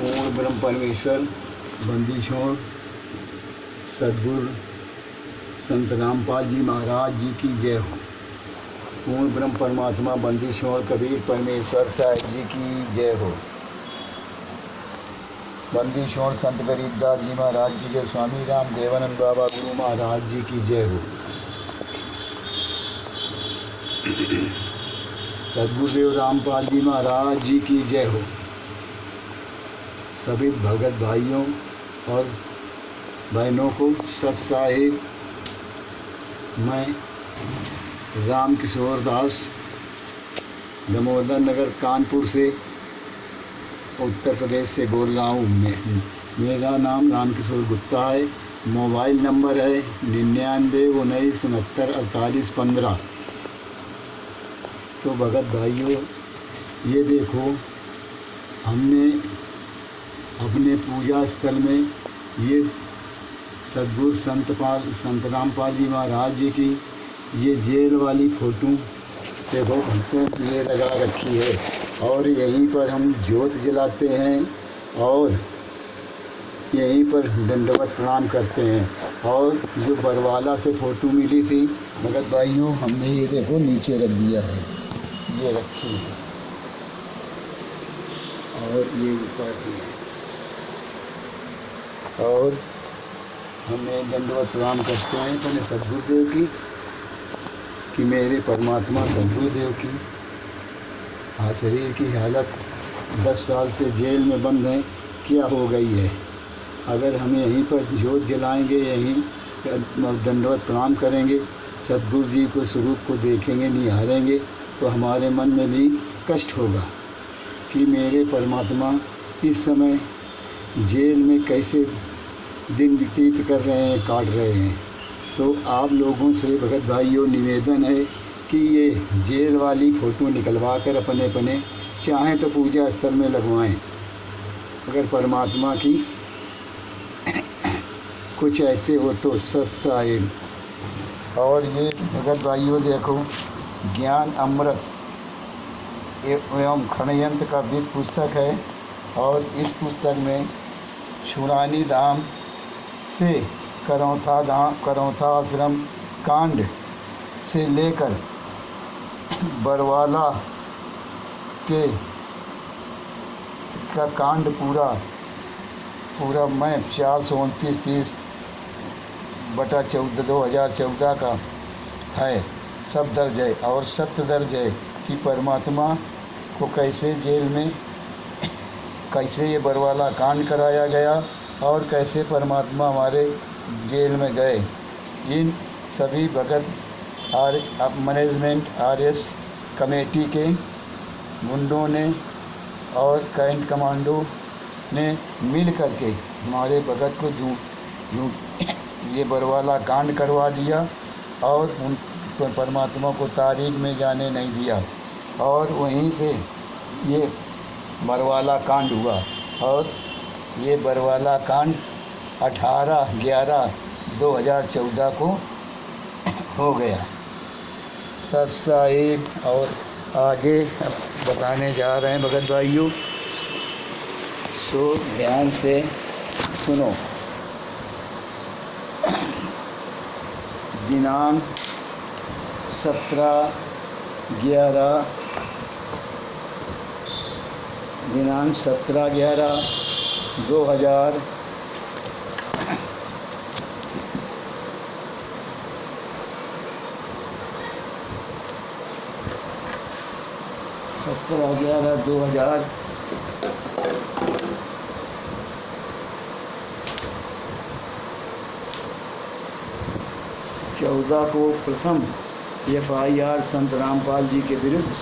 पूर्ण ब्रह्म परमेश्वर बंदी छोड़ सद्गुरु संत रामपाल जी महाराज जी की जय हो। पूर्ण ब्रह्म परमात्मा बंदी छोड़ कबीर परमेश्वर साहिब जी की जय हो। बंदी छोड़ संत गरीबदास जी महाराज की जय। स्वामी राम देवानंद बाबा गुरु महाराज जी की जय हो। सद्गुरुदेव रामपाल जी महाराज जी की जय हो। सभी भगत भाइयों और बहनों को सत साहिब, मैं राम किशोर दास दामोदर नगर कानपुर से उत्तर प्रदेश से बोल रहा हूँ। मेरा नाम राम किशोर गुप्ता है। मोबाइल नंबर है 9919694815। तो भगत भाइयों, ये देखो, हमने अपने पूजा स्थल में ये सद्गुरु संत रामपाल जी महाराज जी की ये जेल वाली फ़ोटो देखो हमको ये लगा रखी है, और यहीं पर हम ज्योत जलाते हैं और यहीं पर दंडवत प्रणाम करते हैं। और जो बरवाला से फ़ोटो मिली थी भगत भाइयों, हमने ये देखो नीचे रख दिया है, ये रखी है और ये ऊपर की है। और हमें दंडवत प्रणाम करते हैं अपने सद्गुरुदेव की कि मेरे परमात्मा सद्गुरुदेव की शरीर की हालत 10 साल से जेल में बंद है, क्या हो गई है। अगर हम यहीं पर ज्योत जलाएंगे, यहीं दंडवत प्रणाम करेंगे, सद्गुरु जी को स्वरूप को देखेंगे, निहारेंगे, तो हमारे मन में भी कष्ट होगा कि मेरे परमात्मा इस समय जेल में कैसे दिन व्यतीत कर रहे हैं, काट रहे हैं। सो आप लोगों से भगत भाइयों निवेदन है कि ये जेल वाली फ़ोटो निकलवा कर अपने अपने चाहें तो पूजा स्थल में लगवाएं, अगर परमात्मा की कुछ ऐसे हो तो सत साहिब। और ये भगत भाइयों देखो, ज्ञान अमृत एवं षड्यंत्र का 20 पुस्तक है, और इस पुस्तक में छुड़ानी धाम से करौथा आश्रम कांड से लेकर बरवाला के का कांड पूरा मैं 429/30/2014 का है, सब दर्ज है। और सत्य दर्ज है कि परमात्मा को कैसे जेल में कैसे ये बरवाला कांड कराया गया और कैसे परमात्मा हमारे जेल में गए। इन सभी भगत मैनेजमेंट RS कमेटी के गुंडों ने और कैंट कमांडो ने मिल करके हमारे भगत को ये बरवाला कांड करवा दिया और उन परमात्मा को तारीख में जाने नहीं दिया, और वहीं से ये बरवाला कांड हुआ। और ये बरवाला कांड 18/11/2014 को हो गया। सत साहिब। और आगे बताने जा रहे हैं भगत भाइयों, तो ध्यान से सुनो। दिनांक 17/11/2017 को प्रथम FIR संत रामपाल जी के विरुद्ध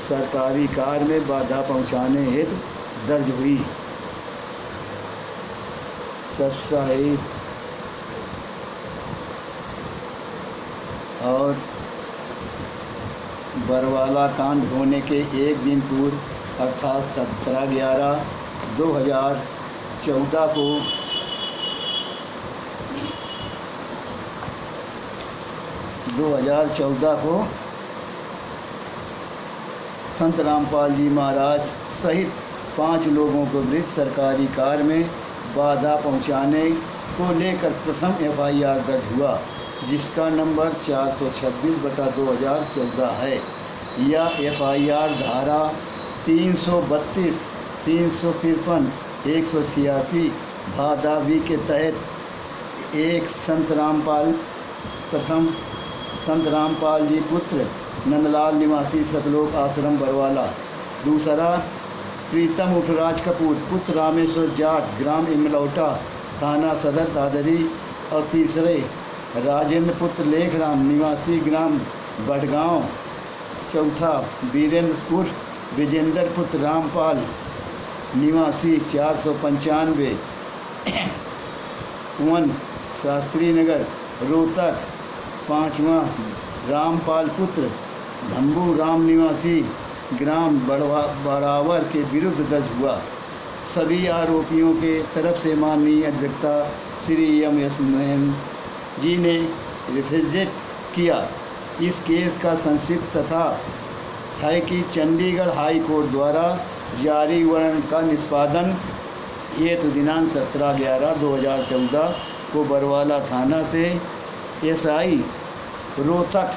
सरकारी कार्य में बाधा पहुंचाने हेतु दर्ज हुई। सत साहिब। और बरवाला कांड होने के एक दिन पूर्व अर्थात 17/11/2014 को संत रामपाल जी महाराज सहित 5 लोगों को विरुद्ध सरकारी कार में बाधा पहुंचाने को लेकर प्रथम FIR दर्ज हुआ, जिसका नंबर 426/2014 है। यह FIR धारा 332, 353, 186 भादावी के तहत एक संत रामपाल जी पुत्र नंदलाल निवासी सतलोक आश्रम बरवाला, दूसरा प्रीतम उठराज कपूर पुत्र रामेश्वर जाट ग्राम इमलौटा थाना सदर दादरी, और तीसरे राजेंद्र पुत्र लेखराम निवासी ग्राम बड़गांव, चौथा वीरेंद्रपुर विजेंद्र पुत्र रामपाल निवासी 495 वन शास्त्री नगर रोहतक, पाँचवा रामपाल पुत्र धम्बू राम निवासी ग्राम बड़ावर के विरुद्ध दर्ज हुआ। सभी आरोपियों के तरफ से माननीय अधिवक्ता श्री M.S. मैन जी ने रिफ्यूजेट किया। इस केस का संक्षिप्त तथा है कि चंडीगढ़ हाई कोर्ट द्वारा जारी वारंट का निष्पादन हेतु दिनांक 17/11/2014 को बरवाला थाना से SI Rohtak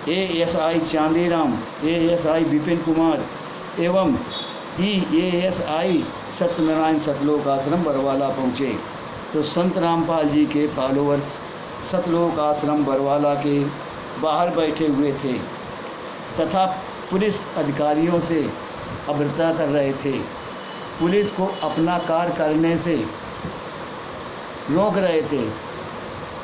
ASI Chandiram, ASI Vipin Kumar एवं ASI सत्यनारायण सतलोक आश्रम बरवाला पहुँचे तो संत रामपाल जी के फॉलोअर्स सतलोक आश्रम बरवाला के बाहर बैठे हुए थे तथा पुलिस अधिकारियों से अभद्रता कर रहे थे। पुलिस को अपना कार्य करने से रोक रहे थे।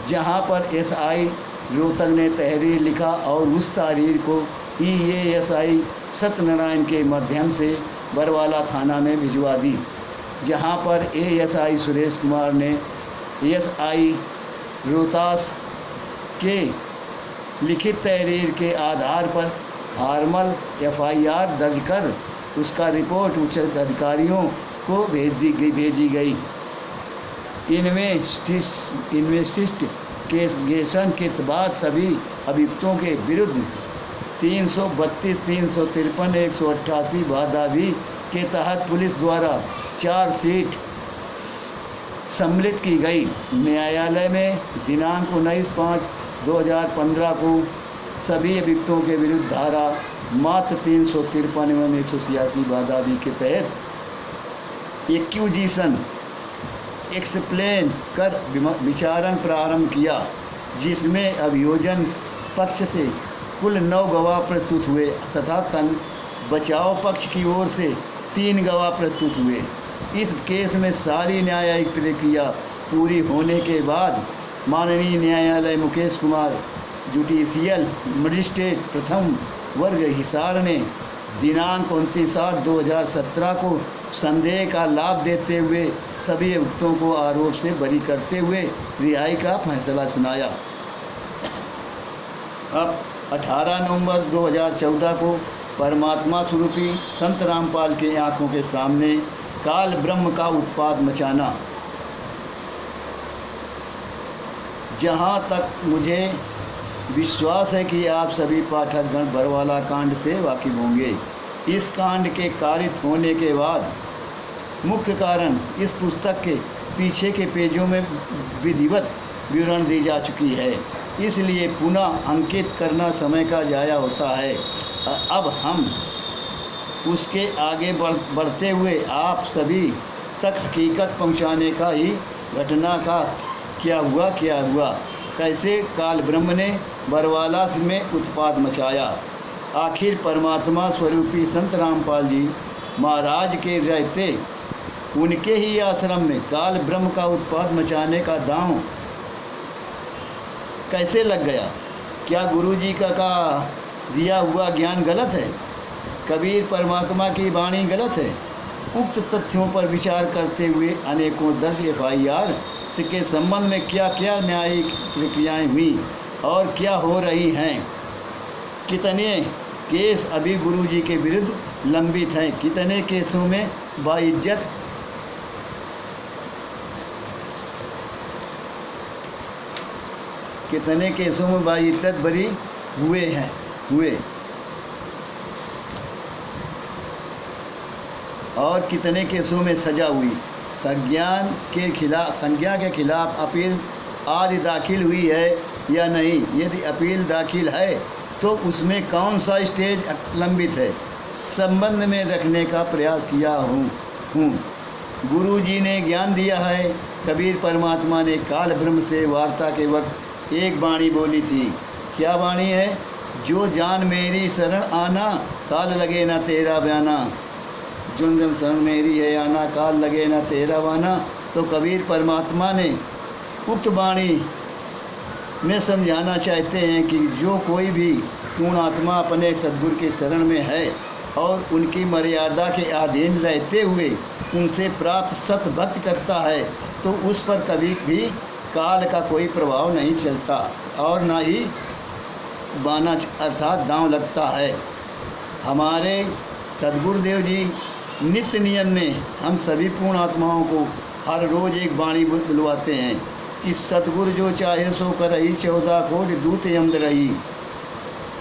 जहां पर SI रोहतक ने तहरीर लिखा और उस तहरीर को ASI सत्यनारायण के माध्यम से बरवाला थाना में भिजवा दी, जहां पर ASI सुरेश कुमार ने SI रोहतास के लिखित तहरीर के आधार पर फॉर्मल FIR दर्ज कर उसका रिपोर्ट उच्च अधिकारियों को भेजी गई। इन्वेस्टिगेशन के बाद सभी अभियुक्तों के विरुद्ध 332, 353, 188 भादावी के तहत पुलिस द्वारा चार्जशीट सम्मिलित की गई। न्यायालय में दिनांक 19/5/2015 को सभी अभियुक्तों के विरुद्ध धारा मात्र 353 एवं 186 भादावी के तहत एक्यूजिशन एक्सप्लेन कर विचारण प्रारंभ किया, जिसमें अभियोजन पक्ष से कुल 9 गवाह प्रस्तुत हुए तथा बचाव पक्ष की ओर से 3 गवाह प्रस्तुत हुए। इस केस में सारी न्यायिक प्रक्रिया पूरी होने के बाद माननीय न्यायालय मुकेश कुमार जुडिशियल मजिस्ट्रेट प्रथम वर्ग हिसार ने दिनांक 29/8/2017 को संदेह का लाभ देते हुए सभी अभियुक्तों को आरोप से बरी करते हुए रिहाई का फैसला सुनाया। अब 18 नवंबर 2014 को परमात्मा स्वरूपी संत रामपाल के आंखों के सामने काल ब्रह्म का उत्पात मचाना। जहां तक मुझे विश्वास है कि आप सभी पाठकगण बरवाला कांड से वाकिफ होंगे। इस कांड के कारित होने के बाद मुख्य कारण इस पुस्तक के पीछे के पेजों में विधिवत विवरण दी जा चुकी है, इसलिए पुनः अंकित करना समय का जाया होता है। अब हम उसके आगे बढ़ते हुए आप सभी तक हकीकत पहुंचाने का ही घटना का क्या हुआ कैसे काल ब्रह्म ने बरवाला में उत्पात मचाया। आखिर परमात्मा स्वरूपी संत रामपाल जी महाराज के रहते उनके ही आश्रम में काल ब्रह्म का उत्पात मचाने का दांव कैसे लग गया? क्या गुरुजी का दिया हुआ ज्ञान गलत है? कबीर परमात्मा की वाणी गलत है? उक्त तथ्यों पर विचार करते हुए अनेकों दर्ज FIR के संबंध में क्या क्या न्यायिक प्रक्रियाएं हुई और क्या हो रही हैं, कितने केस अभी गुरुजी के विरुद्ध लंबित हैं, कितने केसों में बाइज्जत बरी हुए। और कितने केसों में सजा हुई। संज्ञा के खिलाफ अपील आज दाखिल हुई है या नहीं? यदि अपील दाखिल है तो उसमें कौन सा स्टेज लंबित है, संबंध में रखने का प्रयास किया हूँ। गुरु जी ने ज्ञान दिया है। कबीर परमात्मा ने काल ब्रह्म से वार्ता के वक्त एक वाणी बोली थी। क्या वाणी है? जो जान मेरी शरण आना, काल लगे ना तेरा बयाना। जो जन शरण मेरी है आना, काल लगे ना तेरा बयाना। तो कबीर परमात्मा ने उक्त वाणी में समझाना चाहते हैं कि जो कोई भी पूर्ण आत्मा अपने सद्गुरु के शरण में है और उनकी मर्यादा के अधीन रहते हुए उनसे प्राप्त सत भक्ति करता है तो उस पर कभी भी काल का कोई प्रभाव नहीं चलता और ना ही बाना अर्थात दांव लगता है। हमारे सद्गुरुदेव जी नित्य नियम में हम सभी पूर्ण आत्माओं को हर रोज़ एक वाणी बुलवाते हैं कि सतगुरु जो चाहे सो करही, 14 कोटि दूत यमद रही।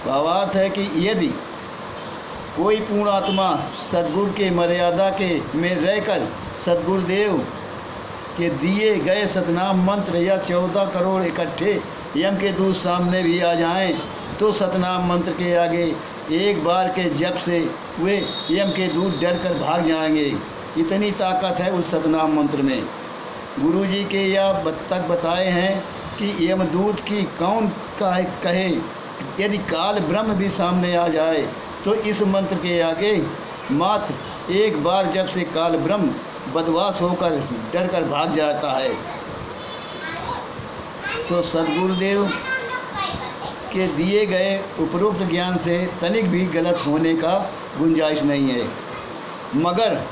भावार्थ है कि यदि कोई पूर्ण आत्मा सद्गुरु के मर्यादा के में रहकर सद्गुरुदेव के दिए गए सतनाम मंत्र या 14 करोड़ इकट्ठे यम के दूत सामने भी आ जाएं तो सतनाम मंत्र के आगे एक बार के जप से वे यम के दूत डर कर भाग जाएंगे। इतनी ताकत है उस सतनाम मंत्र में। गुरु जी के यह तक बताए हैं कि यमदूत की कौन कहे यदि काल ब्रह्म भी सामने आ जाए तो इस मंत्र के आगे मात्र एक बार जब से काल ब्रह्म बदवास होकर डर कर भाग जाता है। तो सद्गुरुदेव के दिए गए उपरोक्त ज्ञान से तनिक भी गलत होने का गुंजाइश नहीं है, मगर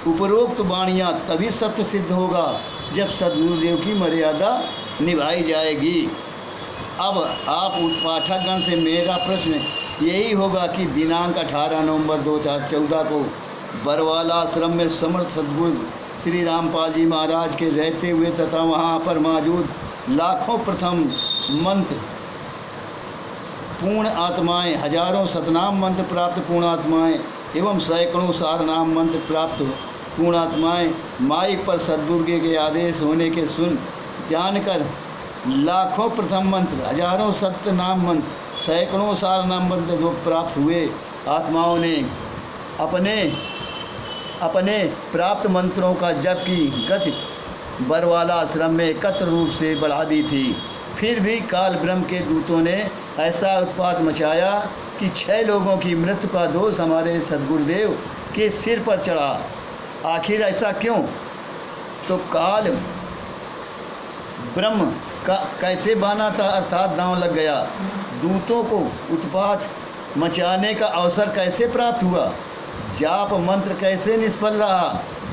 उपरोक्त वाणियाँ तभी सत्य सिद्ध होगा जब सद्गुरुदेव की मर्यादा निभाई जाएगी। अब आप पाठकगण से मेरा प्रश्न यही होगा कि दिनांक 18 नवंबर 2014 को बरवाला आश्रम में समर्थ सद्गुरु श्री रामपाल जी महाराज के रहते हुए तथा वहाँ पर मौजूद लाखों प्रथम मंत्र पूर्ण आत्माएं, हजारों सतनाम मंत्र प्राप्त पूर्ण आत्माएं एवं सैकड़ों सारनाम मंत्र प्राप्त पूर्ण आत्माएं माइक पर सद्गुरु के आदेश होने के सुन जानकर लाखों प्रथम मंत्र, हजारों सत्यनाम मंत्र, सैकड़ों सारनाम मंत्र जो प्राप्त हुए आत्माओं ने अपने प्राप्त मंत्रों का जप की गति बरवाला आश्रम में एकत्र रूप से बढ़ा दी थी। फिर भी काल ब्रह्म के दूतों ने ऐसा उत्पात मचाया कि 6 लोगों की मृत्यु का दोष हमारे सद्गुरुदेव के सिर पर चढ़ा। आखिर ऐसा क्यों? तो काल ब्रह्म का कैसे बाना था अर्थात दांव लग गया। दूतों को उत्पात मचाने का अवसर कैसे प्राप्त हुआ। जाप मंत्र कैसे निष्फल रहा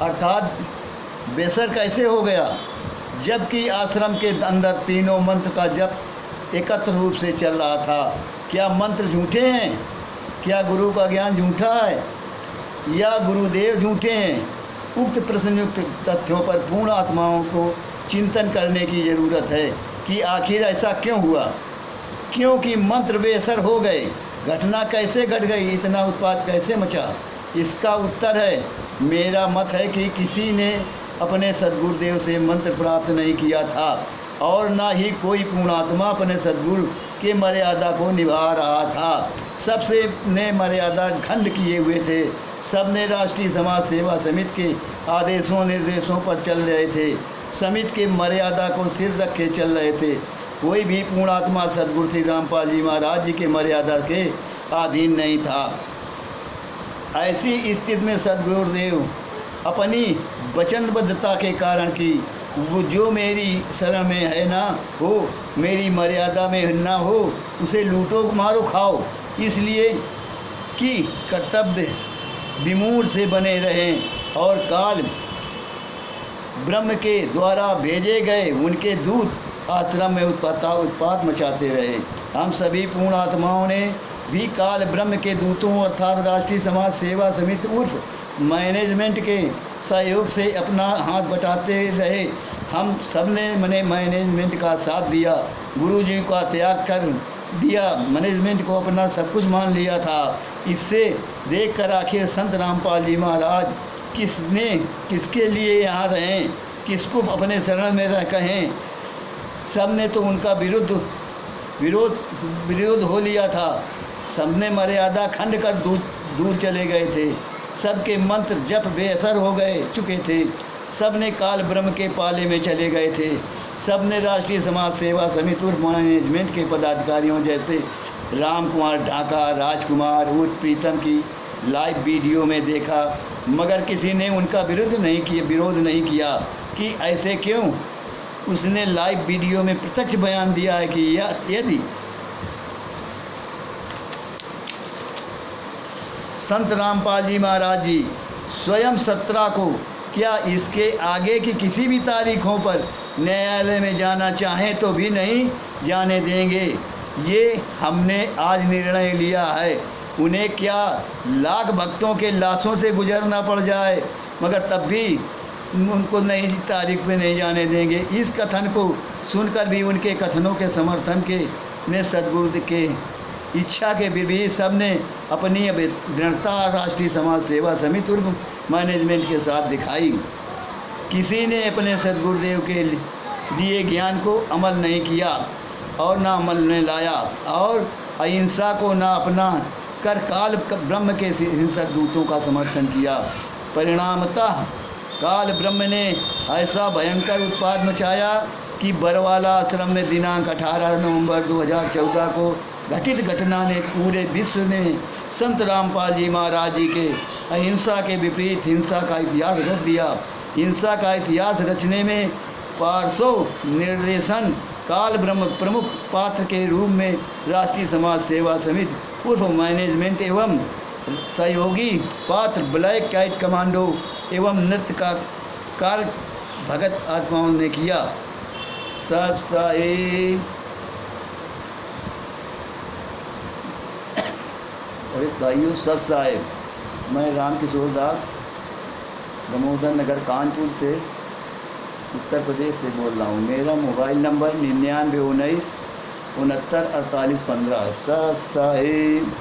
अर्थात बेसर कैसे हो गया, जबकि आश्रम के अंदर तीनों मंत्र का जप एकत्र रूप से चल रहा था। क्या मंत्र झूठे हैं? क्या गुरु का ज्ञान झूठा है या गुरुदेव झूठे हैं? उक्त प्रश्नयुक्त तथ्यों पर पूर्ण आत्माओं को चिंतन करने की ज़रूरत है कि आखिर ऐसा क्यों हुआ, क्योंकि मंत्र बेअसर हो गए। घटना कैसे घट गई, इतना उत्पात कैसे मचा? इसका उत्तर है, मेरा मत है कि किसी ने अपने सद्गुरुदेव से मंत्र प्राप्त नहीं किया था और ना ही कोई पूर्णात्मा अपने सद्गुरु के मर्यादा को निभा रहा था। सबसे ने मर्यादा खंड किए हुए थे। सब ने राष्ट्रीय समाज सेवा समिति के आदेशों निर्देशों पर चल रहे थे। समिति के मर्यादा को सिर रखे चल रहे थे। कोई भी पूर्णात्मा सद्गुरु श्री रामपाल जी महाराज जी के मर्यादा के अधीन नहीं था। ऐसी स्थिति में सद्गुरुदेव अपनी वचनबद्धता के कारण कि वो जो मेरी शरण में है ना हो, मेरी मर्यादा में ना हो, उसे लूटो मारो खाओ, इसलिए कि कर्तव्य विमूढ़ से बने रहें और काल ब्रह्म के द्वारा भेजे गए उनके दूत आश्रम में उत्पात मचाते रहे। हम सभी पूर्ण आत्माओं ने भी काल ब्रह्म के दूतों अर्थात राष्ट्रीय समाज सेवा समिति उर्फ मैनेजमेंट के सहयोग से अपना हाथ बटाते रहे। हम सब ने मैनेजमेंट का साथ दिया। गुरु जी का त्याग कर दिया, मैनेजमेंट को अपना सब कुछ मान लिया था। इससे देखकर आखिर संत रामपाल जी महाराज किसके लिए यहाँ रहें, किसको अपने शरण में रह कहें। सब ने तो उनका विरोध हो लिया था। सबने मर्यादा खंड कर दूर चले गए थे। सबके मंत्र जप बेअसर हो चुके थे। सब ने काल ब्रह्म के पाले में चले गए थे। सब ने राष्ट्रीय समाज सेवा समिति और मैनेजमेंट के पदाधिकारियों जैसे राम कुमार ढाका, राजकुमार उर्फ प्रीतम की लाइव वीडियो में देखा, मगर किसी ने उनका विरोध नहीं किया कि ऐसे क्यों। उसने लाइव वीडियो में प्रत्यक्ष बयान दिया है कि यदि संत रामपाल जी महाराज जी स्वयं 17 को क्या इसके आगे की किसी भी तारीखों पर न्यायालय में जाना चाहें तो भी नहीं जाने देंगे। ये हमने आज निर्णय लिया है। उन्हें क्या लाख भक्तों के लाशों से गुजरना पड़ जाए, मगर तब भी उनको नई तारीख पे नहीं जाने देंगे। इस कथन को सुनकर भी उनके कथनों के समर्थन के ने सद्गुरु के इच्छा के विपरीत सबने अपनी दृढ़ता राष्ट्रीय समाज सेवा समिति और मैनेजमेंट के साथ दिखाई। किसी ने अपने सद्गुरुदेव के दिए ज्ञान को अमल नहीं किया और ना अमल में लाया, और अहिंसा को ना अपना कर काल ब्रह्म के हिंसक दूतों का समर्थन किया। परिणामतः काल ब्रह्म ने ऐसा भयंकर उत्पाद मचाया कि बरवाला आश्रम में दिनांक 18 नवंबर 2014 को घटित घटना ने पूरे विश्व में संत रामपाल जी महाराज जी के अहिंसा के विपरीत हिंसा का इतिहास रच दिया। हिंसा का इतिहास रचने में पार्श्व निर्देशन काल ब्रह्म प्रमुख पात्र के रूप में राष्ट्रीय समाज सेवा समिति उर्फ मैनेजमेंट एवं सहयोगी पात्र ब्लैक कैट कमांडो एवं नृत्य का कार्य भगत आत्माओं ने किया। सत साहिब। अरे भाइयों, सत साहिब। मैं रामकिशोर दास दामोदर नगर कानपुर से उत्तर प्रदेश से बोल रहा हूँ। मेरा मोबाइल नंबर 9919 69 48 15। सत साहिब।